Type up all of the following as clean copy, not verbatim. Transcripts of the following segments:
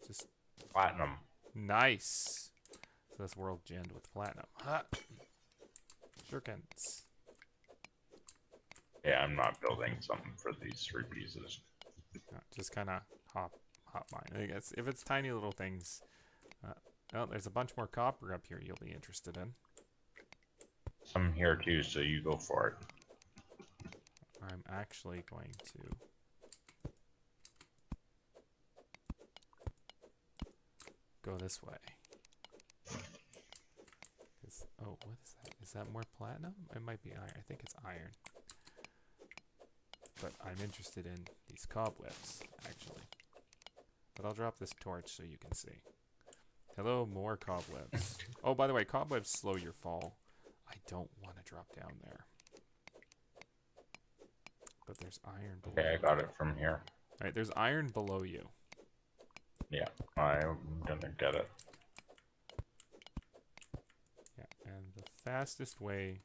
Just Platinum. nice. So that's world gemmed with platinum. Ha! Shurikens. Yeah, I'm not building something for these 3 pieces. Just kind of hop mine. I guess if it's tiny little things. Well, there's a bunch more copper up here you'll be interested in. Some here too, so you go for it. I'm actually going to go this way. Oh, what is that? Is that more platinum? It might be iron. I think it's iron. But I'm interested in these cobwebs, actually. But I'll drop this torch so you can see. Hello, more cobwebs. Oh, by the way, cobwebs slow your fall. I don't want to drop down there. But there's iron below. Okay, I got it from here. Alright, there's iron below you. Yeah, I'm gonna get it. Yeah, and the fastest way...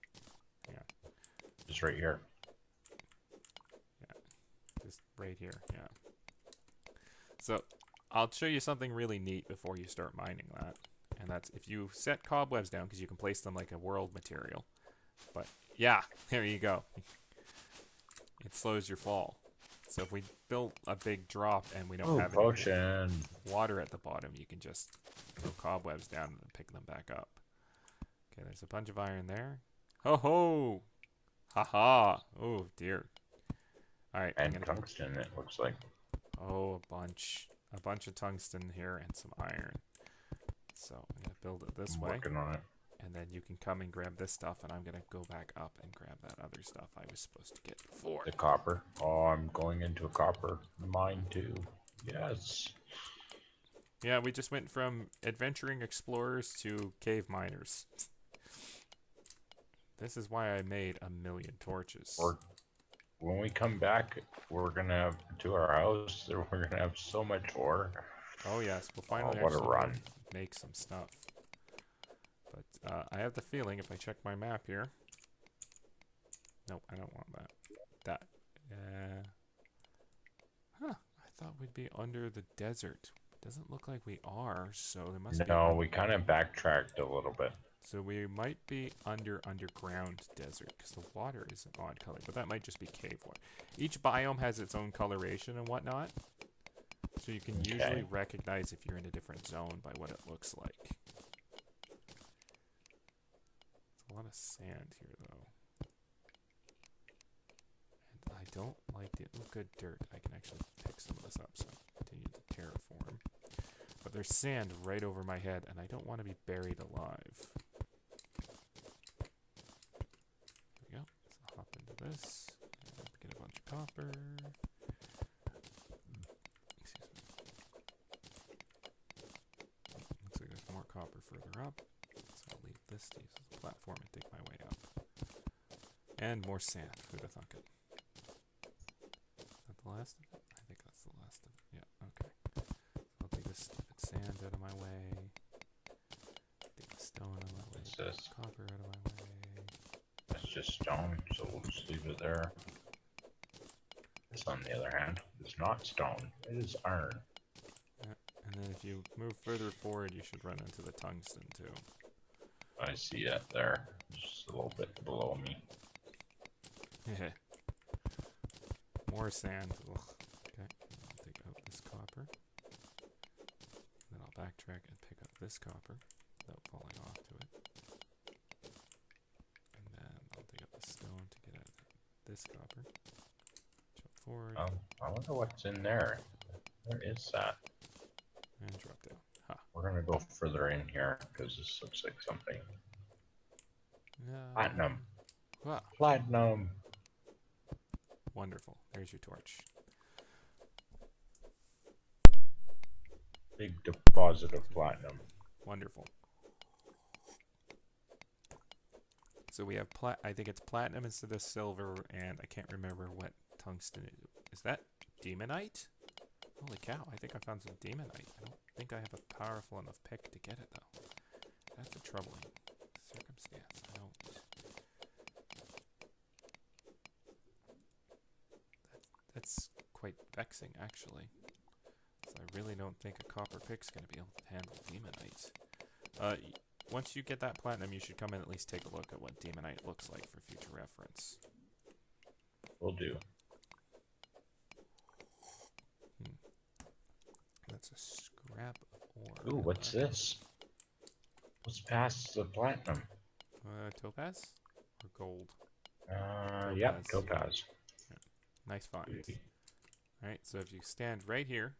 Just right here. Just right here, yeah. So, I'll show you something really neat before you start mining that. And that's if you set cobwebs down, because you can place them like a world material. But, yeah, there you go. It slows your fall. So if we build a big drop and we don't have any water at the bottom, you can just throw cobwebs down and pick them back up. Okay, there's a bunch of iron there. Ho ho! Ha ha! Oh dear. Alright, And tungsten, it looks like. Oh, a bunch of tungsten here and some iron. So I'm gonna build it this way. Working on it. And then you can come and grab this stuff, and I'm gonna go back up and grab that other stuff I was supposed to get before. The copper. Oh, I'm going into a copper mine too. Yes. Yeah, we just went from adventuring explorers to cave miners. This is why I made 1,000,000 torches. When we come back, we're gonna have to our house. We're gonna have so much ore. Oh yes, we'll finally actually make some stuff. But I have the feeling if I check my map here. Nope, I don't want that. Huh? I thought we'd be under the desert. Doesn't look like we are, so there must be. No, we kind of backtracked a little bit. So we might be underground desert because the water is an odd color, but that might just be cave water. Each biome has its own coloration and whatnot, so you can usually recognize if you're in a different zone by what it looks like. There's a lot of sand here, though, and I don't like the good dirt. I can actually pick some of this up, so I continue to terraform. But there's sand right over my head, and I don't want to be buried alive. This, and get a bunch of copper. Excuse me. Looks like there's more copper further up, so I'll leave this to use as a platform and dig my way up. And more sand. Who'd have thunk it? Is that the last of it? I think that's the last of it. Yeah, okay. So I'll take this stupid sand out of my way. Take the stone out of my way. This copper out of my way. It's just stone, so we'll just leave it there. This, on the other hand, is not stone. It is iron. Yeah, and then if you move further forward, you should run into the tungsten, too. I see it there. Just a little bit below me. More sand. Ugh. Okay, I'll take out this copper. Then I'll backtrack and pick up this copper without falling off to it. And then I'll dig up the stone to get out this copper. Jump forward. I wonder what's in there. Where is that? And drop down. Ha. We're gonna go further in here because this looks like something. Platinum. Wow. Platinum. Wonderful. There's your torch. Big deposit of platinum. Wonderful. So we have I think it's platinum instead of silver, and I can't remember what tungsten is. Is that demonite? Holy cow, I think I found some demonite. I don't think I have a powerful enough pick to get it, though. That's a troubling circumstance. I don't... That's quite vexing, actually. So I really don't think a copper pick's going to be able to handle demonite. Once you get that platinum, you should come in and at least take a look at what demonite looks like for future reference. Will do. That's a scrap of ore. Ooh, what's this? What's past the platinum? Topaz? Or gold? Yep, topaz. Yeah. Nice find. Alright, so if you stand right here.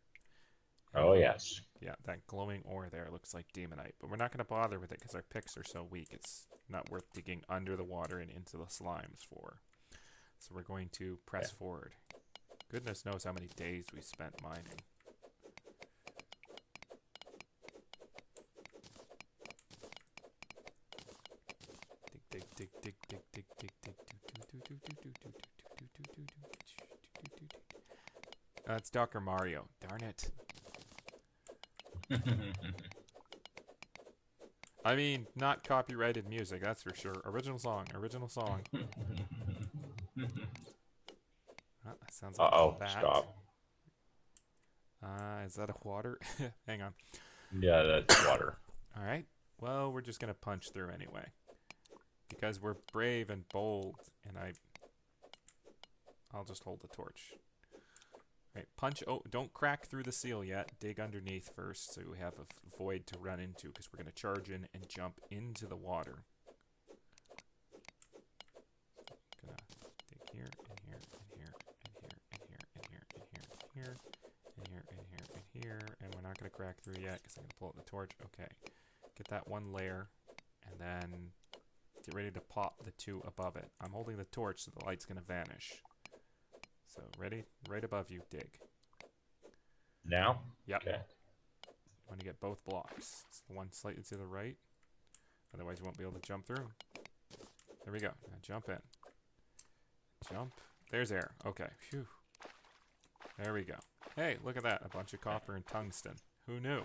Oh, yes. Yeah, that glowing ore there looks like demonite. But we're not going to bother with it because our picks are so weak. It's not worth digging under the water and into the slimes for. So we're going to press forward. Goodness knows how many days we spent mining. Dig, dig, dig, dig, dig, dig, dig, That's Dr. Mario. Darn it. I mean, not copyrighted music, that's for sure. Original song, original song. Oh, that sounds like a bat. Stop. Is that a water? Hang on. Yeah, that's water. Alright. Well, we're just going to punch through anyway. Because we're brave and bold, and I'll just hold the torch. Right, punch. Oh, don't crack through the seal yet. Dig underneath first, so we have a void to run into, because we're going to charge in and jump into the water. Gonna dig here, and here, and here, and here, and here, and here, and here, and here, and here, and here, and here, and we're not going to crack through yet, because I'm going to pull out the torch. Okay, get that one layer, and then get ready to pop the two above it. I'm holding the torch, so the light's going to vanish. So, ready? Right above you, dig. Now? Yep. Okay. You want to get both blocks. It's the one slightly to the right. Otherwise, you won't be able to jump through. There we go. Now jump in. Jump. There's air. Okay. Phew. There we go. Hey, look at that. A bunch of copper and tungsten. Who knew?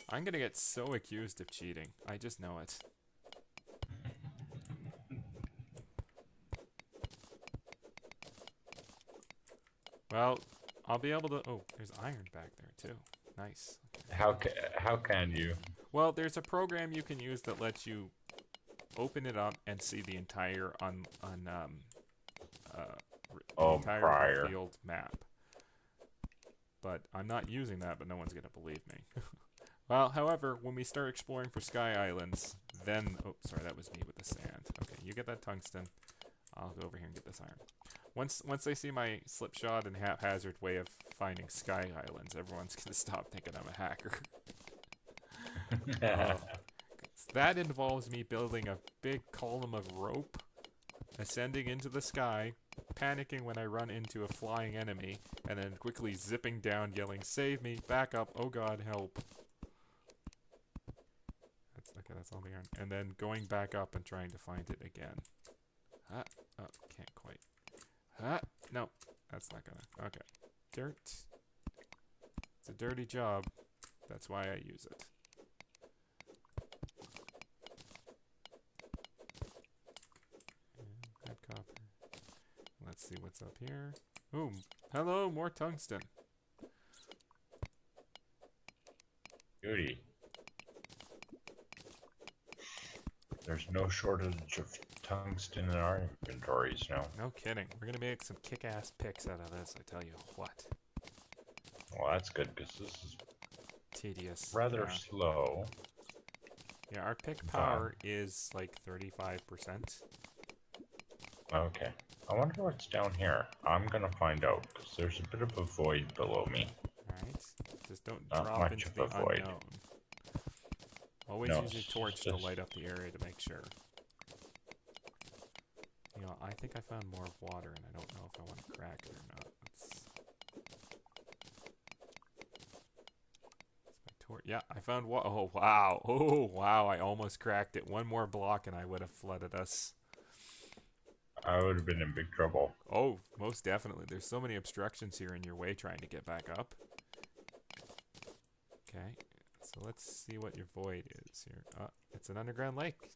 I'm going to get so accused of cheating. I just know it. Well, I'll be able to... Oh, there's iron back there, too. Nice. How can you? Well, there's a program you can use that lets you open it up and see the entire entire field map. But I'm not using that, but no one's going to believe me. Well, however, when we start exploring for Sky Islands, then... Oh, sorry, that was me with the sand. Okay, you get that tungsten. I'll go over here and get this iron. Once they see my slipshod and haphazard way of finding Sky Islands, everyone's going to stop thinking I'm a hacker. That involves me building a big column of rope, ascending into the sky, panicking when I run into a flying enemy, and then quickly zipping down yelling, "Save me, back up, oh god, help." That's all the iron. And then going back up and trying to find it again. Oh, can't quite. No, that's not gonna. Okay. Dirt. It's a dirty job. That's why I use it. Red copper. Let's see what's up here. Ooh, hello, more tungsten. Beauty. There's no shortage of tungsten in our inventories now. No kidding. We're gonna make some kick-ass picks out of this, I tell you what. Well, that's good, because this is tedious. rather slow. Yeah, our pick power is like 35%. Okay. I wonder what's down here. I'm gonna find out, because there's a bit of a void below me. Alright. Just don't Not drop much into of the a void. unknown. Always use your torch to light up the area to make sure. You know, I think I found more water, and I don't know if I want to crack it or not. Yeah, I found oh wow. Oh wow, I almost cracked it. One more block and I would have flooded us. I would have been in big trouble. Oh, most definitely. There's so many obstructions here in your way trying to get back up. Okay, so let's see what your void is here. It's an underground lake.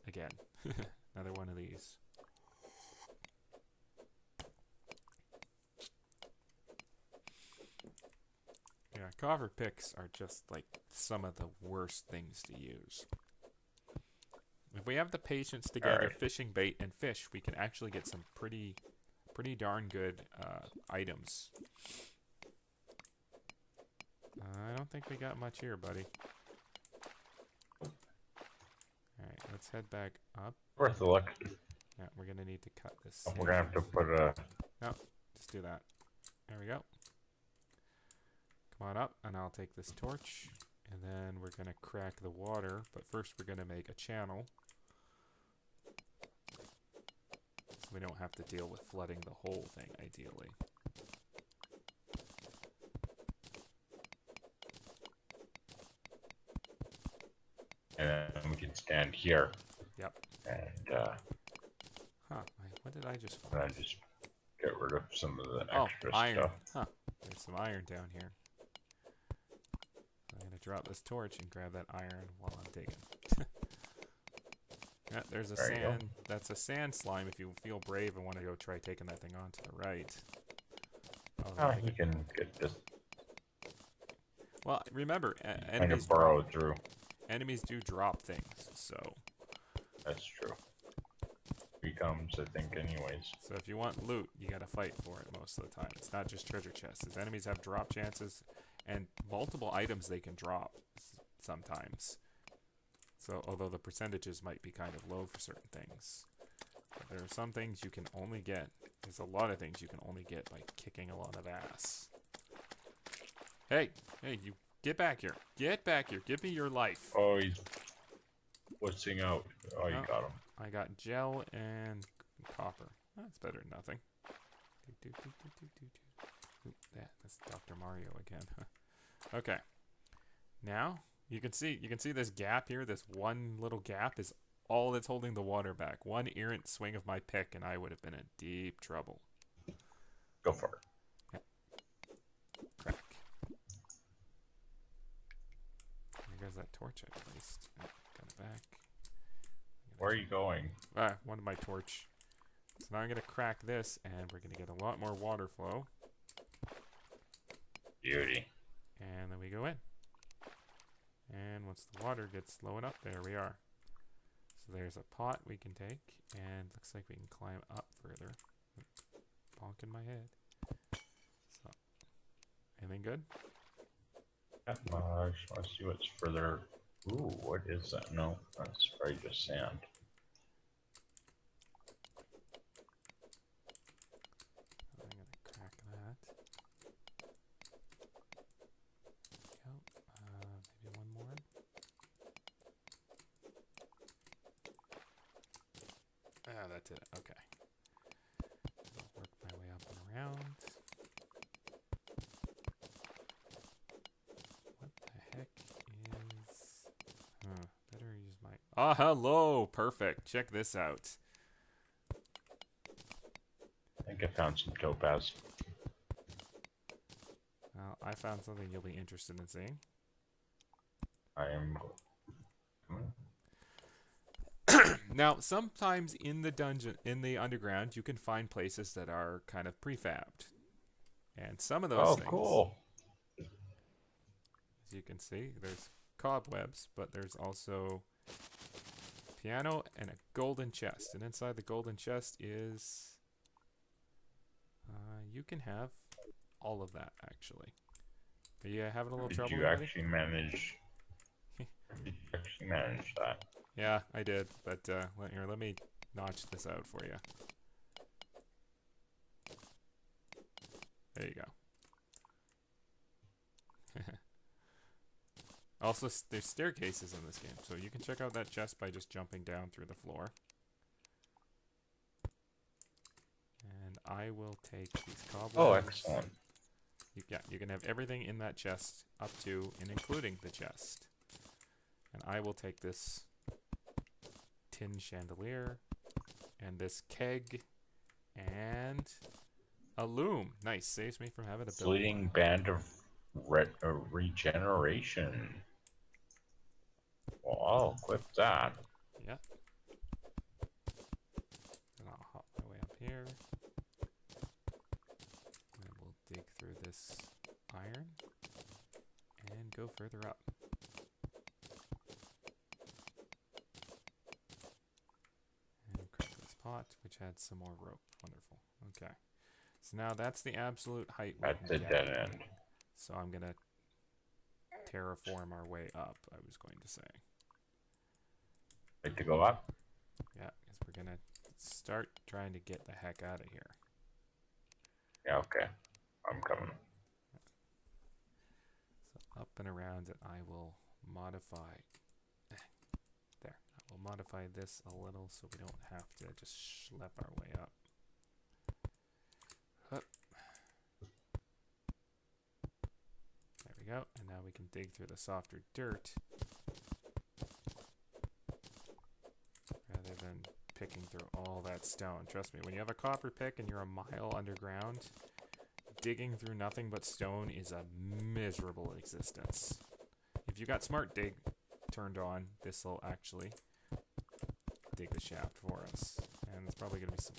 Again. Another one of these. Copper picks are just like some of the worst things to use. If we have the patience to gather Alright. fishing bait and fish, we can actually get some pretty darn good items. I don't think we got much here, buddy. Alright, let's head back up. Worth a look. Yeah, we're gonna need to cut this. We're gonna have to put a. No, just do that. There we go. Come on up, and I'll take this torch, and then we're gonna crack the water. But first, we're gonna make a channel, so we don't have to deal with flooding the whole thing. Ideally. And then we can stand here. Yep. And What did I just and find? then just get rid of some of the Oh, extra iron. stuff. Huh. There's some iron down here. I'm gonna drop this torch and grab that iron while I'm digging. Yeah, there's a There you go. sand. That's a sand slime. If you feel brave and want to go try taking that thing on to the right. Oh, Oh, there we you go. can get this Well, remember, kind of burrow through. enemies do drop things. So That's true. Becomes, I think, anyways. if you want loot, you gotta fight for it most of the time. It's not just treasure chests. As enemies have drop chances and multiple items they can drop sometimes. So, although the percentages might be kind of low for certain things, but there are some things you can only get. There's a lot of things you can only get by kicking a lot of ass. Hey, you get back here! Get back here! Give me your life! Oh, he's blitzing out. Oh, you Oh. got him. I got gel and copper. That's better than nothing. Oop, that's Dr. Mario again. Okay. Now you can see this gap here. This one little gap is all that's holding the water back. One errant swing of my pick, and I would have been in deep trouble. Go for it. Yep. Crack. There goes that torch I placed. Oh, got it back. Where are you going? One of my torch. So now I'm gonna crack this, and we're gonna get a lot more water flow. Beauty. And then we go in. And once the water gets low enough, there we are. So there's a pot we can take, and looks like we can climb up further. Bonking my head. So, anything good? Yeah, I just want to see what's further. Ooh, what is that? No, that's probably just sand. I'm gonna crack that. Yep. Maybe one more. That's it. Okay. I'll work my way up and around. What the heck is... better use my... Ah, hello! Perfect. Check this out. I think I found some topaz. Well, I found something you'll be interested in seeing. I am. Now, sometimes in the dungeon, in the underground, you can find places that are kind of prefabbed. And some of those Oh, things, cool. as you can see, there's cobwebs, but there's also piano and a golden chest. And inside the golden chest is... you can have all of that, actually. Are you having a little trouble? Did you buddy? actually manage? Did you actually manage that? Yeah, I did, but let me notch this out for you. There you go. Also, there's staircases in this game, so you can check out that chest by just jumping down through the floor. And I will take these cobwebs. Oh, excellent. You can have everything in that chest up to and including the chest. And I will take this tin chandelier and this keg and a loom. Nice. Saves me from having to build. Fleeting band of regeneration. Well, I'll equip that. Yep. And I'll hop my way up here. And we'll dig through this iron. go further up. And crack this pot, which had some more rope. Wonderful. Okay. So now that's the absolute height we That's can a get. dead end. So I'm going to terraform our way up, I was going to say. Right to go up? Yeah, because we're going to start trying to get the heck out of here. Yeah, okay. I'm coming. So up and around it, I will modify. There. I will modify this a little so we don't have to just schlep our way up. Up. There we go. And now we can dig through the softer dirt rather than picking through all that stone. Trust me, when you have a copper pick and you're a mile underground, digging through nothing but stone is a miserable existence. If you got Smart Dig turned on, this will actually dig the shaft for us. And there's probably going to be some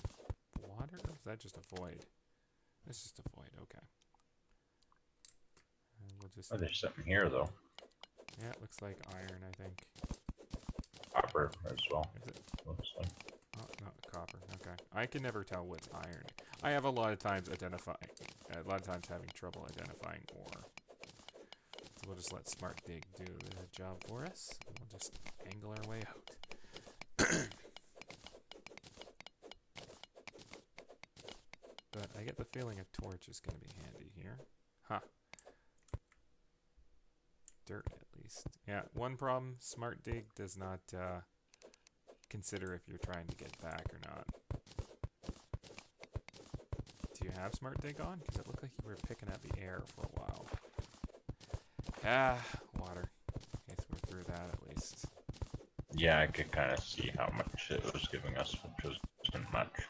water, or is that just a void? It's just a void, okay. And we'll just... Oh, there's something here, though. Yeah, it looks like iron, I think. Copper as well. Is it? Looks like. Oh, not copper, okay. I can never tell what's iron. I have a lot of times having trouble identifying ore. So we'll just let Smart Dig do the job for us. And we'll just angle our way out. But I get the feeling a torch is going to be handy here. Huh. Dirt, at least. Yeah, one problem, Smart Dig does not consider if you're trying to get back or not. Do you have Smart Dig on? Because it looked like you were picking at the air for a while. Ah, water. Okay, so we're through that at least. Yeah, I could kind of see how much it was giving us, which wasn't much.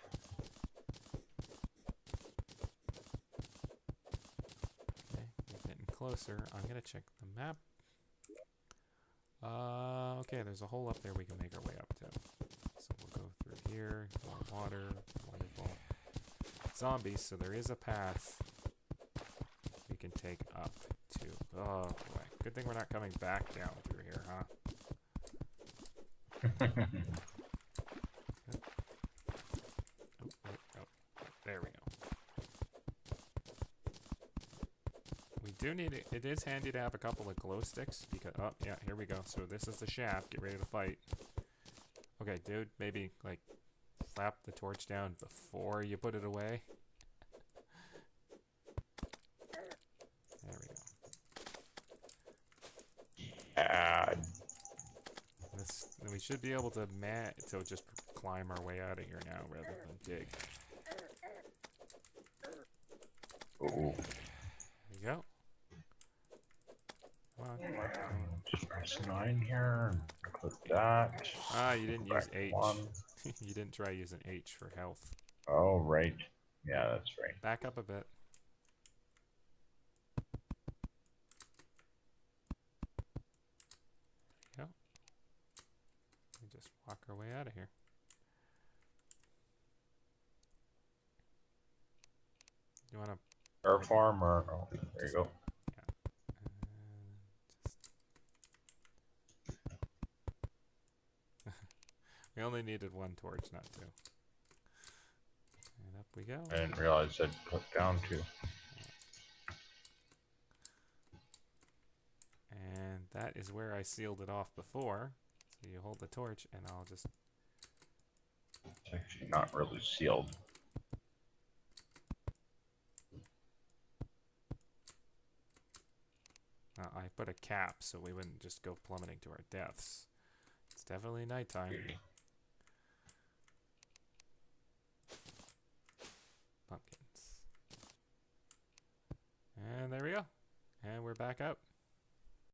Okay, we're getting closer. I'm going to check the map. Okay, there's a hole up there we can make our way up to. So we'll go through here, more water, wonderful. Zombies, so there is a path we can take up to. Oh boy, good thing we're not coming back down through here, huh? Oh, there we go. We do need it. It is handy to have a couple of glow sticks because, oh yeah, here we go. So this is the shaft. Get ready to fight. Okay, dude, maybe like slap the torch down before you put it away. There we go. We should be able to just climb our way out of here now rather than dig. Ooh. There you go. Come on. Just press 9 here and click that. Ah, you didn't use Back H. 1. You didn't try using H for health. Oh, right. Yeah, that's right. Back up a bit. There you go. We just walk our way out of here. You want to... Terraform or... Oh, there you go. We only needed one torch, not two. And up we go. I didn't realize I'd put down 2. And that is where I sealed it off before. So you hold the torch and I'll just... It's actually not really sealed. I put a cap so we wouldn't just go plummeting to our deaths. It's definitely nighttime. Pumpkins. And there we go. And we're back out.